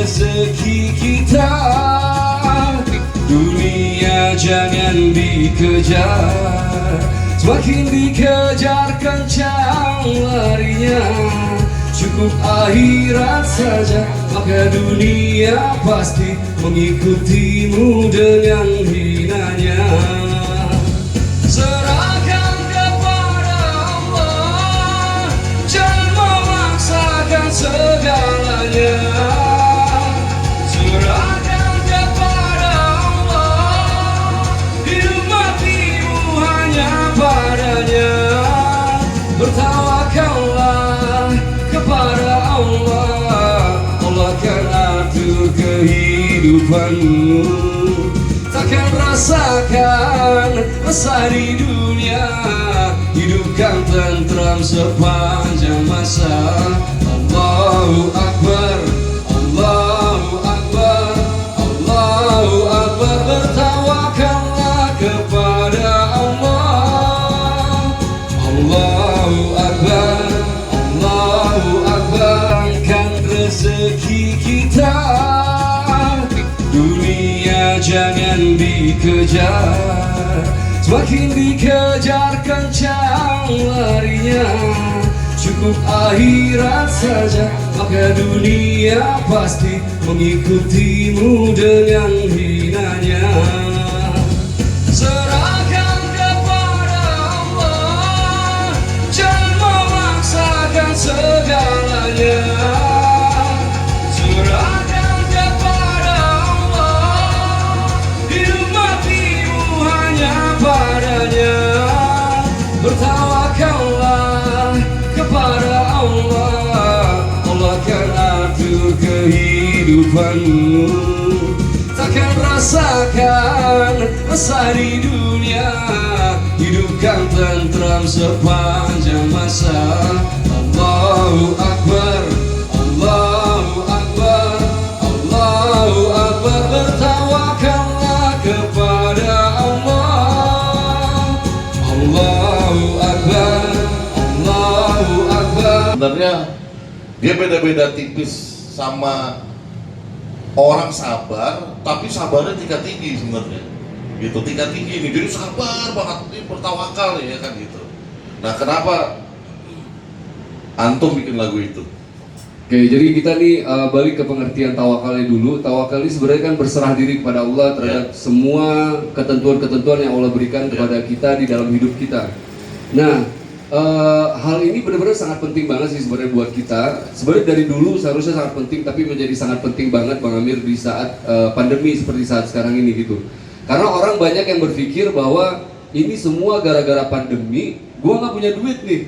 rezeki kita. Dunia jangan dikejar, semakin dikejar kencang larinya. Cukup akhirat saja, maka dunia pasti mengikutimu dengan hinanya. Serahkan kepada Allah, jangan memaksakan segalanya. Serahkan kepada Allah, hidup matimu hanya padanya. Bertawakallah kepada Allah, Allah akan atur kehidupanmu. Takkan rasakan resah di dunia, hidupkan tentram sepanjang masa. Allahu Akbar, Allahu Akbar, Allahu Akbar. Bertawakallah kepada Allah, Allahu Akbar, Allahu Akbar. Kan rezeki kita, dunia jangan dikejar, semakin dikejar kencang larinya. Cukup akhirat saja, maka dunia pasti mengikutimu dengan hinanya. Serahkan kepada Allah, jangan memaksakan segalanya. Serahkan kepada Allah, hidup matimu hanya padanya. Bertawakallah kepada Allah, Allah akan atur kehidupanmu. Takkan rasakan resah di dunia, hidupkan tentram sepanjang masa. Allahu Akbar, Allahu Akbar, Allahu Akbar. Bertawakallah kepada Allah, Allahu Akbar, Allahu Akbar. Sebenarnya dia beda-beda tipis sama orang sabar, tapi sabarnya tingkat tinggi sebenarnya. Gitu, tingkat tinggi nih. Jadi sabar banget, ini bertawakal ya kan gitu. Nah, kenapa antum bikin lagu itu? Oke, jadi kita nih balik ke pengertian tawakalnya dulu. Tawakal ini sebenarnya kan berserah diri kepada Allah terhadap semua ketentuan-ketentuan yang Allah berikan kepada kita di dalam hidup kita. Nah, hal ini benar-benar sangat penting banget sih sebenarnya buat kita. Sebenarnya dari dulu seharusnya sangat penting, tapi menjadi sangat penting banget Bang Amir di saat pandemi seperti saat sekarang ini gitu. Karena orang banyak yang berpikir bahwa ini semua gara-gara pandemi, gua nggak punya duit nih.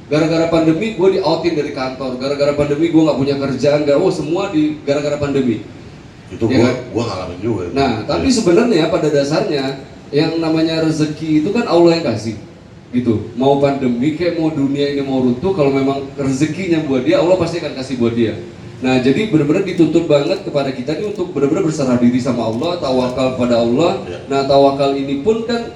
Gara-gara pandemi gue di-outin dari kantor, gara-gara pandemi gue nggak punya kerjaan, semua gara-gara pandemi. Itu ya gua ngalamin juga. Nah, tapi sebenarnya pada dasarnya yang namanya rezeki itu kan Allah yang kasih, gitu. Mau pandemi kayak mau dunia ini mau runtuh, kalau memang rezekinya buat dia, Allah pasti akan kasih buat dia. Nah, jadi benar-benar dituntut banget kepada kita ini untuk benar-benar berserah diri sama Allah, tawakal pada Allah. Nah, tawakal ini pun kan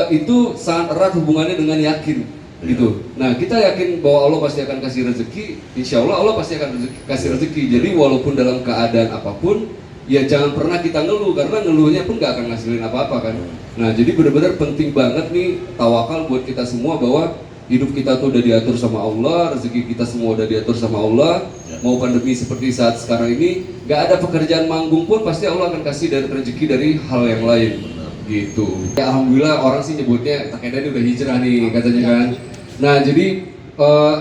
itu sangat erat hubungannya dengan yakin. Gitu. Nah, kita yakin bahwa Allah pasti akan kasih rezeki. Insya Allah Allah pasti akan kasih rezeki. Jadi walaupun dalam keadaan apapun, ya jangan pernah kita ngeluh, karena ngeluhnya pun gak akan ngasilin apa-apa kan. Nah, jadi benar-benar penting banget nih tawakal buat kita semua, bahwa hidup kita tuh udah diatur sama Allah, rezeki kita semua udah diatur sama Allah. Mau pandemi seperti saat sekarang ini, gak ada pekerjaan manggung pun pasti Allah akan kasih dari rezeki dari hal yang lain. Gitu. Ya, alhamdulillah orang sih nyebutnya Takeda ini udah hijrah nih katanya kan. Nah, jadi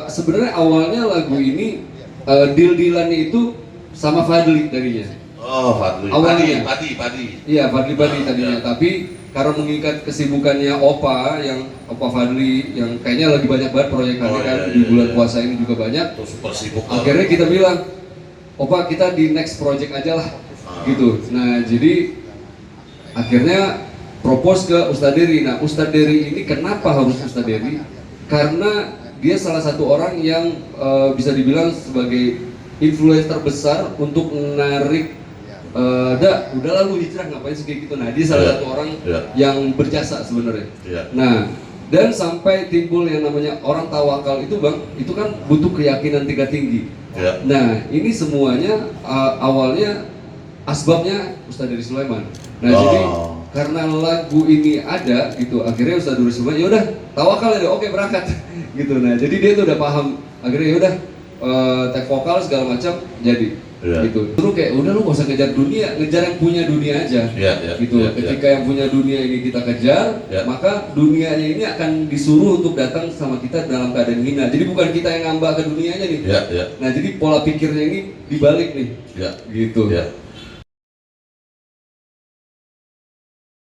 sebenarnya awalnya lagu ini deal-dealannya itu sama Fadli tadinya. Oh, Fadli. Awalnya. Padi. Iya, Fadli tadinya. Tapi karena mengikat kesibukannya Opa Fadli yang kayaknya lagi banyak banget proyekannya kan di bulan puasa ini juga banyak. Terus super sibuk. Akhirnya kita bilang, Opa kita di next project aja lah. Gitu. Nah, jadi akhirnya propose ke Ustadz Dery. Nah, Ustadz Dery ini kenapa harus Ustadz Dery? Karena dia salah satu orang yang bisa dibilang sebagai influencer besar untuk menarik udah lalu hijrah ngapain sih kayak gitu. Nah, dia salah satu orang yang berjasa sebenarnya. Nah, Dan sampai timbul yang namanya orang tawakal itu bang, itu kan butuh keyakinan tingkat tinggi. Ya. Nah ini semuanya awalnya asbabnya Ustadz Duri Sulaiman. Nah jadi karena lagu ini ada gitu, akhirnya Ustadz Duri Sulaiman ya udah tawakal ya, oke berangkat gitu. Nah jadi dia tuh udah paham, akhirnya ya udah tag vokal segala macam jadi. Ya. Gitu. Terus kayak udah lu gak usah ngejar dunia, ngejar yang punya dunia aja. Ya, gitu. ya, Ketika yang punya dunia ini kita kejar, Ya. maka dunianya ini akan disuruh untuk datang sama kita dalam keadaan hina. Jadi bukan kita yang ngambak ke dunianya nih. Ya, ya. Nah jadi pola pikirnya ini dibalik nih. Ya. Gitu. Ya.